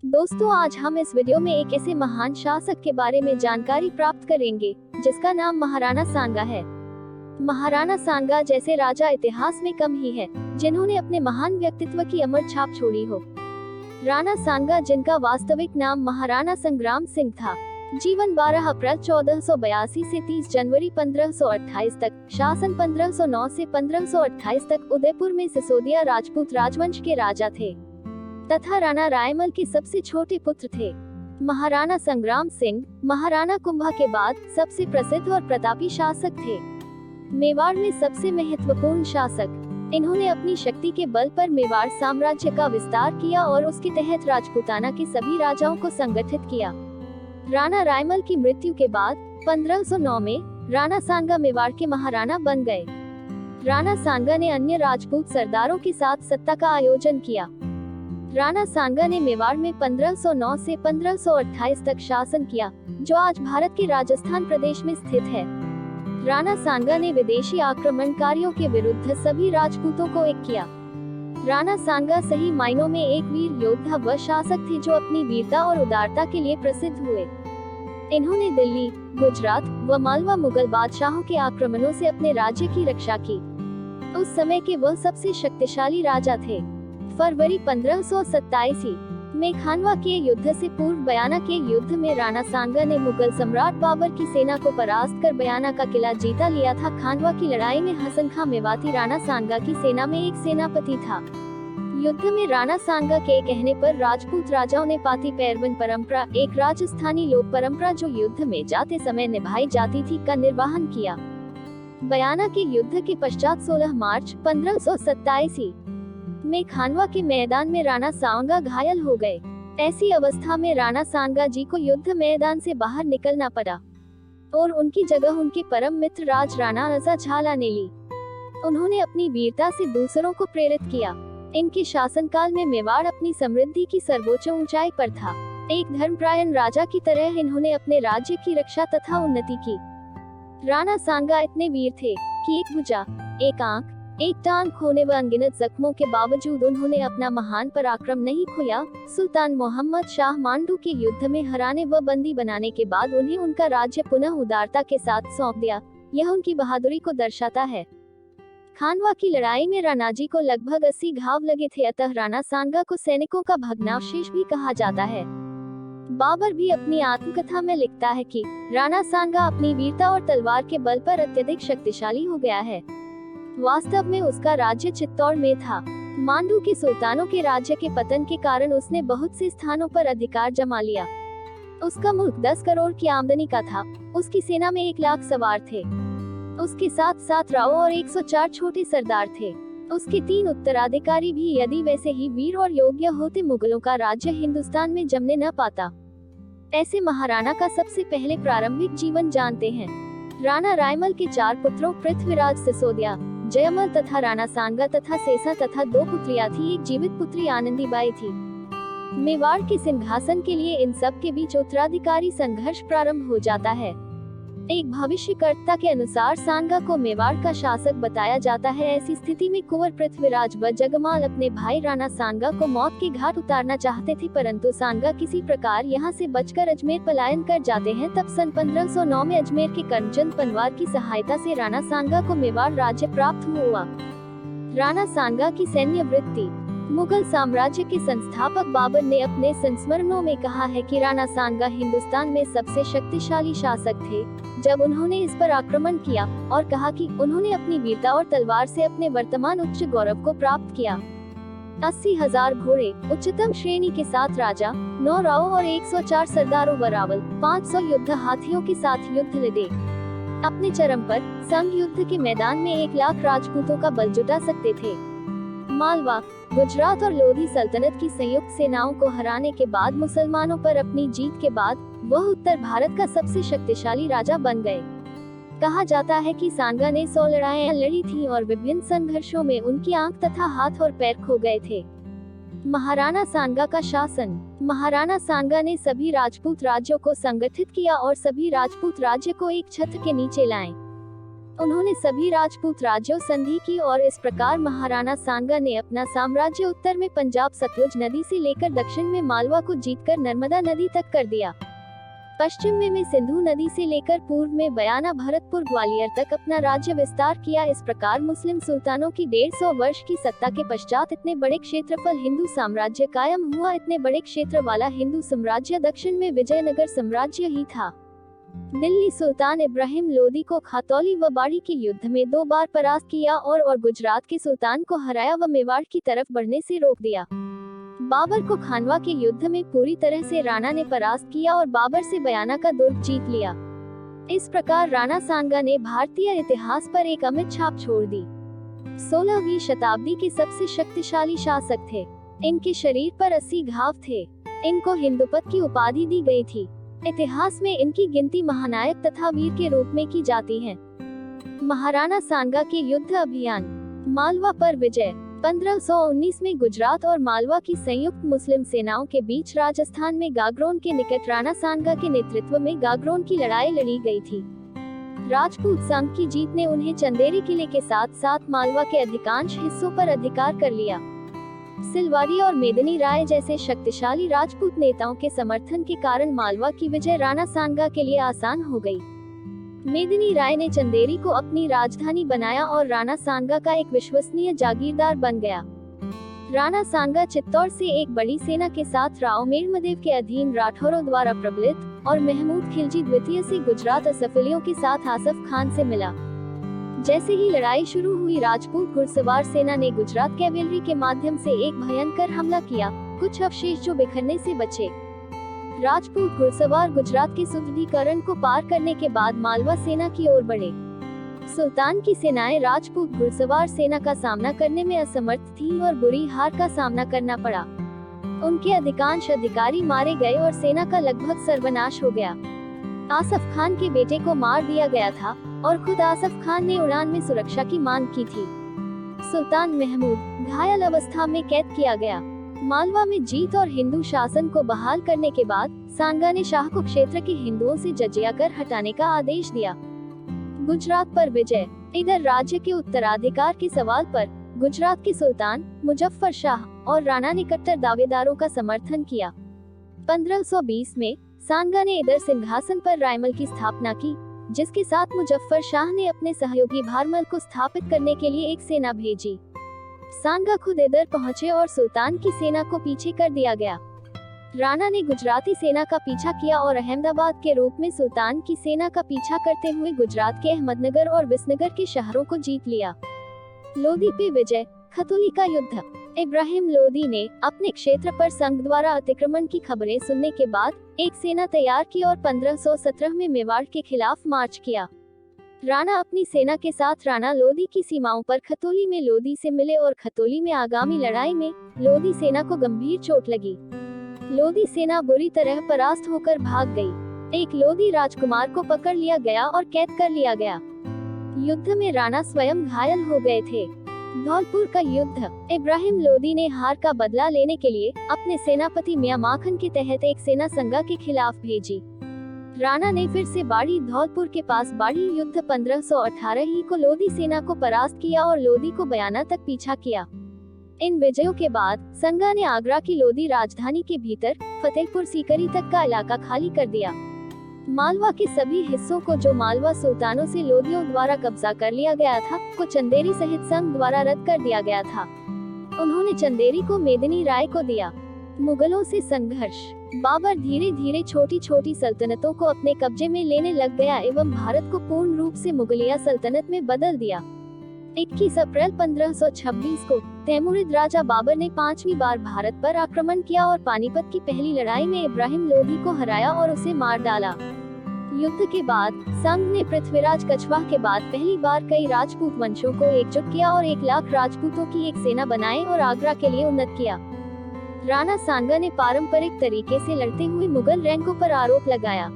दोस्तों, आज हम इस वीडियो में एक ऐसे महान शासक के बारे में जानकारी प्राप्त करेंगे जिसका नाम महाराणा सांगा है। महाराणा सांगा जैसे राजा इतिहास में कम ही है जिन्होंने अपने महान व्यक्तित्व की अमर छाप छोड़ी हो। राणा सांगा, जिनका वास्तविक नाम महाराणा संग्राम सिंह था, जीवन 12 अप्रैल 1482 से 30 जनवरी 1528 तक, शासन 1509 से 1528 तक उदयपुर में सिसोदिया राजपूत राजवंश के राजा थे तथा राणा रायमल के सबसे छोटे पुत्र थे। महाराणा संग्राम सिंह महाराणा कुंभा के बाद सबसे प्रसिद्ध और प्रतापी शासक थे। मेवाड़ में सबसे महत्वपूर्ण शासक, इन्होंने अपनी शक्ति के बल पर मेवाड़ साम्राज्य का विस्तार किया और उसके तहत राजपूताना के सभी राजाओं को संगठित किया। राणा रायमल की मृत्यु के बाद 1509 में राणा सांगा मेवाड़ के महाराणा बन गए। राणा सांगा ने अन्य राजपूत सरदारों के साथ सत्ता का आयोजन किया। राणा सांगा ने मेवाड़ में 1509 से 1528 तक शासन किया, जो आज भारत के राजस्थान प्रदेश में स्थित है। राणा सांगा ने विदेशी आक्रमणकारियों के विरुद्ध सभी राजपूतों को एक किया। राणा सांगा सही मायनों में एक वीर योद्धा व शासक थे जो अपनी वीरता और उदारता के लिए प्रसिद्ध हुए। इन्होंने दिल्ली, गुजरात व मालवा मुगल बादशाहों के आक्रमणों से अपने राज्य की रक्षा की। उस समय के वह सबसे शक्तिशाली राजा थे। फरवरी 1587 में खानवा के युद्ध से पूर्व बयाना के युद्ध में राणा सांगा ने मुगल सम्राट बाबर की सेना को परास्त कर बयाना का किला जीता लिया था। खानवा की लड़ाई में हसन खां मेवाती राणा सांगा की सेना में एक सेनापति था। युद्ध में राणा सांगा के कहने पर राजपूत राजाओं ने पाती पैरवन परंपरा, एक राजस्थानी लोक परंपरा जो युद्ध में जाते समय निभाई जाती थी, का निर्वहन किया। बयाना के युद्ध के पश्चात 16 मार्च 1587 में खानवा के मैदान में राणा सांगा घायल हो गए। ऐसी अवस्था में राणा सांगा जी को युद्ध मैदान से बाहर निकलना पड़ा और उनकी जगह उनके परम मित्र राज राणा रजा झाला ने ली। उन्होंने अपनी वीरता से दूसरों को प्रेरित किया। इनके शासनकाल में मेवाड़ अपनी समृद्धि की सर्वोच्च ऊंचाई पर था। एक धर्मपरायण राजा की तरह इन्होंने अपने राज्य की रक्षा तथा उन्नति की। राणा सांगा इतने वीर थे कि एक भुजा, एक आंख, एक टांग खोने व अनगिनत जख्मों के बावजूद उन्होंने अपना महान पराक्रम नहीं खोया। सुल्तान मोहम्मद शाह मांडू के युद्ध में हराने व बंदी बनाने के बाद उन्हें उनका राज्य पुनः उदारता के साथ सौंप दिया। यह उनकी बहादुरी को दर्शाता है। खानवा की लड़ाई में राणाजी को लगभग 80 घाव लगे थे, अतः राणा सांगा को सैनिकों का भग्नावशेष भी कहा जाता है। बाबर भी अपनी आत्मकथा में लिखता है कि राणा सांगा अपनी वीरता और तलवार के बल पर अत्यधिक शक्तिशाली हो गया है। वास्तव में उसका राज्य चित्तौड़ में था। मांडू के सुल्तानों के राज्य के पतन के कारण उसने बहुत से स्थानों पर अधिकार जमा लिया। उसका मुल्क 10 करोड़ की आमदनी का था। उसकी सेना में 1 लाख सवार थे। उसके साथ 7 राव और 104 छोटे सरदार थे। उसके 3 उत्तराधिकारी भी यदि वैसे ही वीर और योग्य होते, मुगलों का राज्य हिंदुस्तान में जमने न पाता। ऐसे महाराणा का सबसे पहले प्रारंभिक जीवन जानते हैं। राणा रायमल के 4 पुत्रों पृथ्वीराज, सिसोदिया, जयमल तथा राणा सांगा तथा सेसा तथा 2 पुत्रियां थी। एक जीवित पुत्री आनंदीबाई थी। मेवाड़ के सिंहासन के लिए इन सब के बीच उत्तराधिकारी संघर्ष प्रारंभ हो जाता है। एक भविष्यकर्ता के अनुसार सांगा को मेवाड़ का शासक बताया जाता है। ऐसी स्थिति में कुंवर पृथ्वीराज व जगमाल अपने भाई राणा सांगा को मौत के घाट उतारना चाहते थे, परंतु सांगा किसी प्रकार यहाँ से बचकर अजमेर पलायन कर जाते हैं। तब सन 1509 में अजमेर के करमचंद पनवार की सहायता से राणा सांगा को मेवाड़ राज्य प्राप्त हुआ। राणा सांगा की सैन्य वृत्ति। मुगल साम्राज्य के संस्थापक बाबर ने अपने संस्मरणों में कहा है कि राणा सांगा हिंदुस्तान में सबसे शक्तिशाली शासक थे जब उन्होंने इस पर आक्रमण किया, और कहा कि उन्होंने अपनी वीरता और तलवार से अपने वर्तमान उच्च गौरव को प्राप्त किया। 80,000 घोड़े, उच्चतम श्रेणी के साथ राजा, 9 राव और 104 सरदारों व रावल, 500 युद्ध हाथियों के साथ युद्ध लड़े। अपने चरम पर संग युद्ध के मैदान में 1 लाख राजपूतों का बल जुटा सकते थे। मालवा, गुजरात और लोधी सल्तनत की संयुक्त सेनाओं को हराने के बाद मुसलमानों पर अपनी जीत के बाद वह उत्तर भारत का सबसे शक्तिशाली राजा बन गए। कहा जाता है कि सांगा ने 100 लड़ाइयां लड़ी थीं और विभिन्न संघर्षों में उनकी आंख तथा हाथ और पैर खो गए थे। महाराणा सांगा का शासन। महाराणा सांगा ने सभी राजपूत राज्यों को संगठित किया और सभी राजपूत राज्य को एक छत्र के नीचे लाए। उन्होंने सभी राजपूत राज्यों संधि की और इस प्रकार महाराणा सांगा ने अपना साम्राज्य उत्तर में पंजाब सतलुज नदी से लेकर दक्षिण में मालवा को जीतकर नर्मदा नदी तक कर दिया। पश्चिम में सिंधु नदी से लेकर पूर्व में बयाना भरतपुर ग्वालियर तक अपना राज्य विस्तार किया। इस प्रकार मुस्लिम सुल्तानों की 150 वर्ष की सत्ता के पश्चात इतने बड़े क्षेत्रफल हिंदू साम्राज्य कायम हुआ। इतने बड़े क्षेत्र वाला हिंदू साम्राज्य दक्षिण में विजयनगर साम्राज्य ही था। दिल्ली सुल्तान इब्राहिम लोदी को खातौली व बाड़ी के युद्ध में 2 बार परास्त किया और गुजरात के सुल्तान को हराया व मेवाड़ की तरफ बढ़ने से रोक दिया। बाबर को खानवा के युद्ध में पूरी तरह से राणा ने परास्त किया और बाबर से बयाना का दुर्ग जीत लिया। इस प्रकार राणा सांगा ने भारतीय इतिहास पर एक अमिट छाप छोड़ दी। 16वीं शताब्दी के सबसे शक्तिशाली शासक थे। इनके शरीर पर 80 घाव थे। इनको हिंदुपत की उपाधि दी गई थी। इतिहास में इनकी गिनती महानायक तथा वीर के रूप में की जाती है। महाराणा सांगा के युद्ध अभियान। मालवा पर विजय। 1519 में गुजरात और मालवा की संयुक्त मुस्लिम सेनाओं के बीच राजस्थान में गागरोन के निकट राणा सांगा के नेतृत्व में गागरोन की लड़ाई लड़ी गई थी। राजपूत संघ की जीत ने उन्हें चंदेरी किले के साथ साथ मालवा के अधिकांश हिस्सों पर अधिकार कर लिया। सिलवाड़ी और मेदिनी राय जैसे शक्तिशाली राजपूत नेताओं के समर्थन के कारण मालवा की विजय राणा सांगा के लिए आसान हो गई। मेदिनी राय ने चंदेरी को अपनी राजधानी बनाया और राणा सांगा का एक विश्वसनीय जागीरदार बन गया। राणा सांगा चित्तौड़ से एक बड़ी सेना के साथ राव मेड़मदेव के अधीन राठौरों द्वारा प्रबलित और महमूद खिलजी द्वितीय से गुजरात असफलियों के साथ आसफ खान से मिला। जैसे ही लड़ाई शुरू हुई, राजपूत घुड़सवार सेना ने गुजरात कैवेलरी के माध्यम से एक भयंकर हमला किया। कुछ अवशेष जो बिखरने से बचे। राजपूत घुड़सवार गुजरात के सुदृढ़ीकरण को पार करने के बाद मालवा सेना की ओर बढ़े। सुल्तान की सेनाएं राजपूत घुड़सवार सेना का सामना करने में असमर्थ थीं और बुरी हार का सामना करना पड़ा। उनके अधिकांश अधिकारी मारे गए और सेना का लगभग सर्वनाश हो गया। आसफ खान के बेटे को मार दिया गया था और खुद आसफ खान ने उड़ान में सुरक्षा की मांग की थी। सुल्तान महमूद घायल अवस्था में कैद किया गया। मालवा में जीत और हिंदू शासन को बहाल करने के बाद सांगा ने शाहको क्षेत्र के हिंदुओं से जजिया कर हटाने का आदेश दिया। गुजरात पर विजय। इधर राज्य के उत्तराधिकार के सवाल पर गुजरात के सुल्तान मुजफ्फर शाह और राणा ने कट्टर दावेदारों का समर्थन किया। 1520 में सांगा ने इधर सिंहासन पर रायमल की स्थापना की, जिसके साथ मुजफ्फर शाह ने अपने सहयोगी भारमल को स्थापित करने के लिए एक सेना भेजी। सांगा खुद इधर पहुंचे और सुल्तान की सेना को पीछे कर दिया गया। राणा ने गुजराती सेना का पीछा किया और अहमदाबाद के रूप में सुल्तान की सेना का पीछा करते हुए गुजरात के अहमदनगर और विसनगर के शहरों को जीत लिया। लोदी पे विजय। खतौली का युद्ध। इब्राहिम लोदी ने अपने क्षेत्र पर संघ द्वारा अतिक्रमण की खबरें सुनने के बाद एक सेना तैयार की और 1517 में मेवाड़ के खिलाफ मार्च किया। राणा अपनी सेना के साथ राणा लोदी की सीमाओं पर खतौली में लोदी से मिले और खतौली में आगामी लड़ाई में लोदी सेना को गंभीर चोट लगी। लोदी सेना बुरी तरह परास्त होकर भाग गई। एक लोदी राजकुमार को पकड़ लिया गया और कैद कर लिया गया। युद्ध में राणा स्वयं घायल हो गए थे। धौलपुर का युद्ध। इब्राहिम लोदी ने हार का बदला लेने के लिए अपने सेनापति मियां माखन के तहत एक सेना संगा के खिलाफ भेजी। राणा ने फिर से बाड़ी धौलपुर के पास बाड़ी युद्ध 1518 ही को लोदी सेना को परास्त किया और लोदी को बयाना तक पीछा किया। इन विजयों के बाद संगा ने आगरा की लोदी राजधानी के भीतर फतेहपुर सीकरी तक का इलाका खाली कर दिया। मालवा के सभी हिस्सों को जो मालवा सुल्तानों से लोदियों द्वारा कब्जा कर लिया गया था, को चंदेरी सहित संघ द्वारा रद्द कर दिया गया था। उन्होंने चंदेरी को मेदिनी राय को दिया। मुगलों से संघर्ष। बाबर धीरे धीरे छोटी छोटी सल्तनतों को अपने कब्जे में लेने लग गया एवं भारत को पूर्ण रूप से मुगलिया सल्तनत में बदल दिया। 21 अप्रैल 1526 को तैमुरिद राजा बाबर ने 5वीं बार भारत पर आक्रमण किया और पानीपत की पहली लड़ाई में इब्राहिम लोदी को हराया और उसे मार डाला। युद्ध के बाद संघ ने पृथ्वीराज कछवाह के बाद पहली बार कई राजपूत वंशों को एकजुट किया और 1 लाख राजपूतों की एक सेना बनाई और आगरा के लिए उन्नत किया। राणा सांगा ने पारंपरिक तरीके से लड़ते हुए मुगल रैंकों पर आरोप लगाया।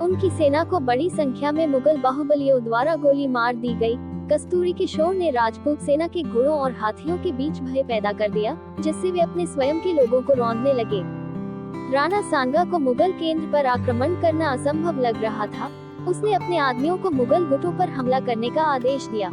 उनकी सेना को बड़ी संख्या में मुगल बाहुबलियों द्वारा गोली मार दी गई। कस्तूरी के शोर ने राजपूत सेना के घोड़ों और हाथियों के बीच भय पैदा कर दिया, जिससे वे अपने स्वयं के लोगों को रौंदने लगे। राणा सांगा को मुगल केंद्र पर आक्रमण करना असंभव लग रहा था। उसने अपने आदमियों को मुगल गुटों पर हमला करने का आदेश दिया।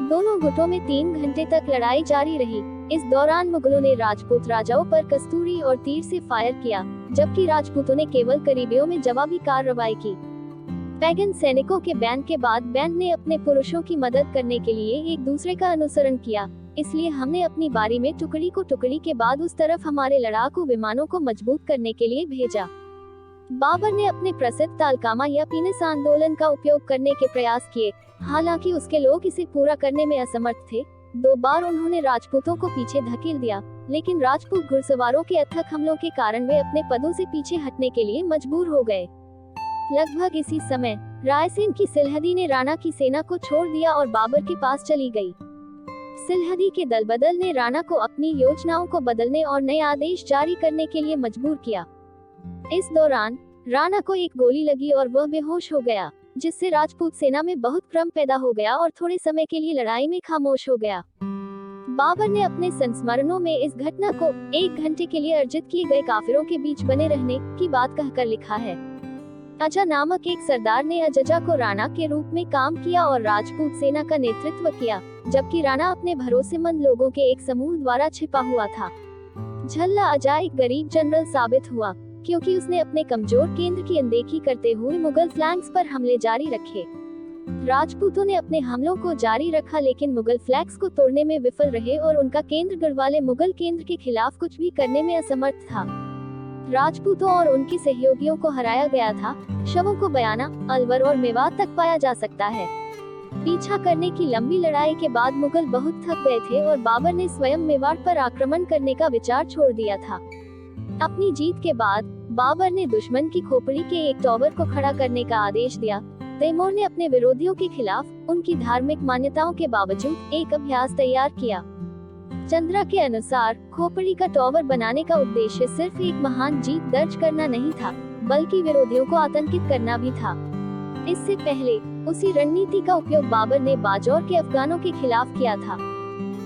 दोनों गुटों में 3 घंटे तक लड़ाई जारी रही। इस दौरान मुगलों ने राजपूत राजाओं पर कस्तूरी और तीर से फायर किया, जबकि राजपूतों ने केवल करीबियों में जवाबी कार्रवाई की। पैगन सैनिकों के बैंड के बाद बैंड ने अपने पुरुषों की मदद करने के लिए एक दूसरे का अनुसरण किया, इसलिए हमने अपनी बारी में टुकड़ी को टुकड़ी के बाद उस तरफ हमारे लड़ाकू विमानों को मजबूत करने के लिए भेजा। बाबर ने अपने प्रसिद्ध तालकामा या पीनस आंदोलन का उपयोग करने के प्रयास किए, हालांकि उसके लोग इसे पूरा करने में असमर्थ थे। 2 बार उन्होंने राजपूतों को पीछे धकेल दिया, लेकिन राजपूत घुड़सवारों के अथक हमलों के कारण वे अपने पदों से पीछे हटने के लिए मजबूर हो गए। लगभग इसी समय रायसेन की सिलहदी ने राणा की सेना को छोड़ दिया और बाबर के पास चली गई। सिलहदी के दल बदल ने राणा को अपनी योजनाओं को बदलने और नए आदेश जारी करने के लिए मजबूर किया। इस दौरान राणा को एक गोली लगी और वह बेहोश हो गया, जिससे राजपूत सेना में बहुत क्रम पैदा हो गया और थोड़े समय के लिए लड़ाई में खामोश हो गया। बाबर ने अपने संस्मरणों में इस घटना को 1 घंटे के लिए अर्जित किए गए काफिरों के बीच बने रहने की बात कहकर लिखा है। अजा नामक एक सरदार ने अजजा को राणा के रूप में काम किया और राजपूत सेना का नेतृत्व किया, जबकि राणा अपने भरोसेमंद लोगों के एक समूह द्वारा छिपा हुआ था। झल्ला अजा एक गरीब जनरल साबित हुआ, क्योंकि उसने अपने कमजोर केंद्र की अनदेखी करते हुए मुगल फ्लैंक्स पर हमले जारी रखे। राजपूतों ने अपने हमलों को जारी रखा, लेकिन मुगल फ्लैंक्स को तोड़ने में विफल रहे और उनका केंद्र गढ़वाले मुगल केंद्र के खिलाफ कुछ भी करने में असमर्थ था। राजपूतों और उनके सहयोगियों को हराया गया था। शवों को बयाना, अलवर और मेवात तक पाया जा सकता है। पीछा करने की लंबी लड़ाई के बाद मुगल बहुत थक गए थे और बाबर ने स्वयं मेवाड़ पर आक्रमण करने का विचार छोड़ दिया था। अपनी जीत के बाद बाबर ने दुश्मन की खोपड़ी के एक टावर को खड़ा करने का आदेश दिया। तैमूर ने अपने विरोधियों के खिलाफ उनकी धार्मिक मान्यताओं के बावजूद एक अभ्यास तैयार किया। चंद्रा के अनुसार खोपड़ी का टावर बनाने का उद्देश्य सिर्फ एक महान जीत दर्ज करना नहीं था, बल्कि विरोधियों को आतंकित करना भी था। इससे पहले उसी रणनीति का उपयोग बाबर ने बाजौर के अफगानों के खिलाफ किया था।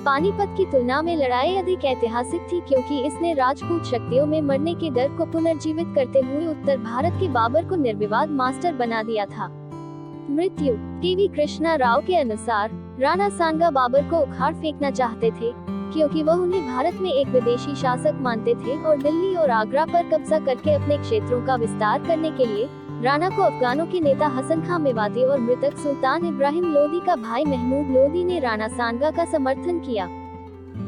पानीपत की तुलना में लड़ाई अधिक ऐतिहासिक थी, क्योंकि इसने राजपूत शक्तियों में मरने के डर को पुनर्जीवित करते हुए उत्तर भारत के बाबर को निर्विवाद मास्टर बना दिया था। मृत्यु। टीवी कृष्णा राव के अनुसार राणा सांगा बाबर को उखाड़ फेंकना चाहते थे, क्योंकि वह उन्हें भारत में एक विदेशी शासक मानते थे और दिल्ली और आगरा पर कब्जा करके अपने क्षेत्रों का विस्तार करने के लिए राणा को अफगानों के नेता हसन खां मेवाती और मृतक सुल्तान इब्राहिम लोदी का भाई महमूद लोदी ने राणा सांगा का समर्थन किया।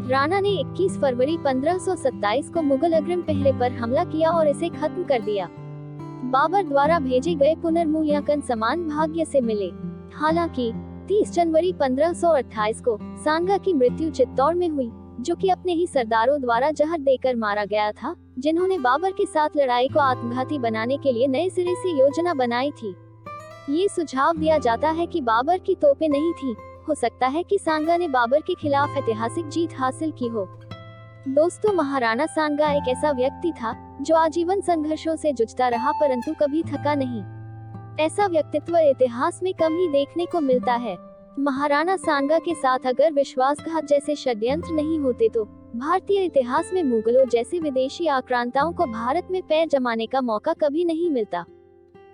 राणा ने 21 फरवरी 1527 को मुगल अग्रिम पहरे पर हमला किया और इसे खत्म कर दिया। बाबर द्वारा भेजे गए पुनर्मूल्यांकन समान भाग्य से मिले। हालांकि 30 जनवरी 1528 को सांगा की मृत्यु चित्तौड़ में हुई, जो कि अपने ही सरदारों द्वारा जहर देकर मारा गया था, जिन्होंने बाबर के साथ लड़ाई को आत्मघाती बनाने के लिए नए सिरे से योजना बनाई थी। ये सुझाव दिया जाता है कि बाबर की तोपें नहीं थी। हो सकता है कि सांगा ने बाबर के खिलाफ ऐतिहासिक जीत हासिल की हो। दोस्तों, महाराणा सांगा एक ऐसा व्यक्ति था जो आजीवन संघर्षों से जूझता रहा, परंतु कभी थका नहीं। ऐसा व्यक्तित्व इतिहास में कम ही देखने को मिलता है। महाराणा सांगा के साथ अगर विश्वासघात जैसे षड्यंत्र नहीं होते तो भारतीय इतिहास में मुगलों जैसे विदेशी आक्रांताओं को भारत में पैर जमाने का मौका कभी नहीं मिलता।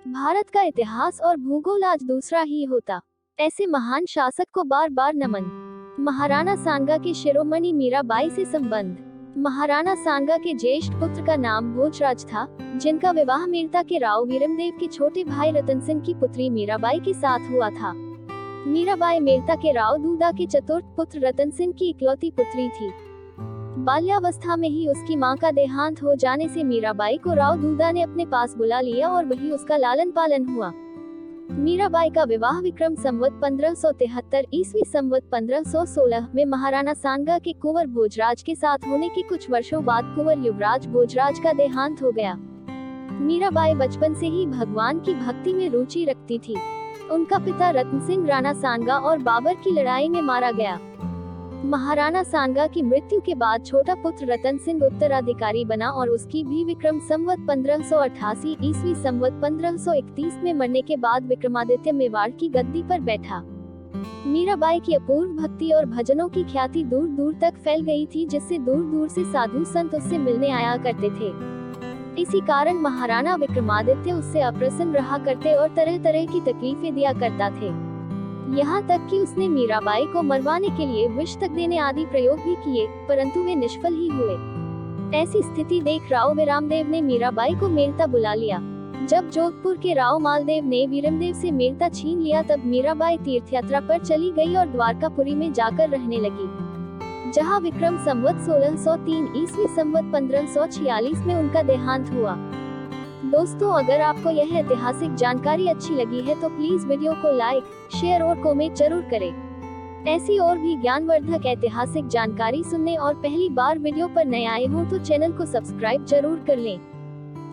भारत का इतिहास और भूगोल आज दूसरा ही होता। ऐसे महान शासक को बार बार नमन। महाराणा सांगा के शिरोमणि मीराबाई से संबंध। महाराणा सांगा के ज्येष्ठ पुत्र का नाम भोजराज था, जिनका विवाह मेड़ता के राव वीरमदेव के छोटे भाई रतन सिंह की पुत्री मीराबाई के साथ हुआ था। मीराबाई मेड़ता के राव दूदा के चतुर्थ पुत्र रतन सिंह की इकलौती पुत्री थी। बाल्यावस्था में ही उसकी मां का देहांत हो जाने से मीराबाई को राव दूदा ने अपने पास बुला लिया और वही उसका लालन पालन हुआ। मीराबाई का विवाह विक्रम संवत 1573 ईस्वी संवत 1516 में महाराणा सांगा के कुंवर भोजराज के साथ होने के कुछ वर्षों बाद कुंवर युवराज भोजराज का देहांत हो गया। मीराबाई बचपन से ही भगवान की भक्ति में रुचि रखती थी। उनका पिता रतन सिंह राणा सांगा और बाबर की लड़ाई में मारा गया। महाराणा सांगा की मृत्यु के बाद छोटा पुत्र रतन सिंह उत्तराधिकारी बना और उसकी भी विक्रम संवत 1588 ईस्वी संवत 1531 में मरने के बाद विक्रमादित्य मेवाड़ की गद्दी पर बैठा। मीराबाई की अपूर्व भक्ति और भजनों की ख्याति दूर दूर तक फैल गई थी, जिससे दूर दूर से साधु संत उससे मिलने आया करते थे। इसी कारण महाराणा विक्रमादित्य उससे अप्रसन्न रहा करते और तरह तरह की तकलीफें दिया करता थे। यहाँ तक कि उसने मीराबाई को मरवाने के लिए विष तक देने आदि प्रयोग भी किए, परंतु वे निष्फल ही हुए। ऐसी स्थिति देख राव वीरामदेव ने मीराबाई को मेरता बुला लिया। जब जोधपुर के राव मालदेव ने वीरमदेव से मेरता छीन लिया, तब मीराबाई तीर्थ यात्रा पर चली गई और द्वारकापुरी में जाकर रहने लगी, जहां विक्रम संवत 1603 ईस्वी संवत 1546 में उनका देहांत हुआ। दोस्तों, अगर आपको यह ऐतिहासिक जानकारी अच्छी लगी है तो प्लीज वीडियो को लाइक, शेयर और कमेंट जरूर करें। ऐसी और भी ज्ञानवर्धक ऐतिहासिक जानकारी सुनने और पहली बार वीडियो पर नए आए हो तो चैनल को सब्सक्राइब जरूर कर लें।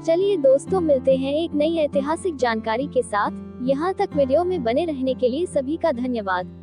चलिए दोस्तों, मिलते हैं एक नई ऐतिहासिक जानकारी के साथ। यहाँ तक वीडियो में बने रहने के लिए सभी का धन्यवाद।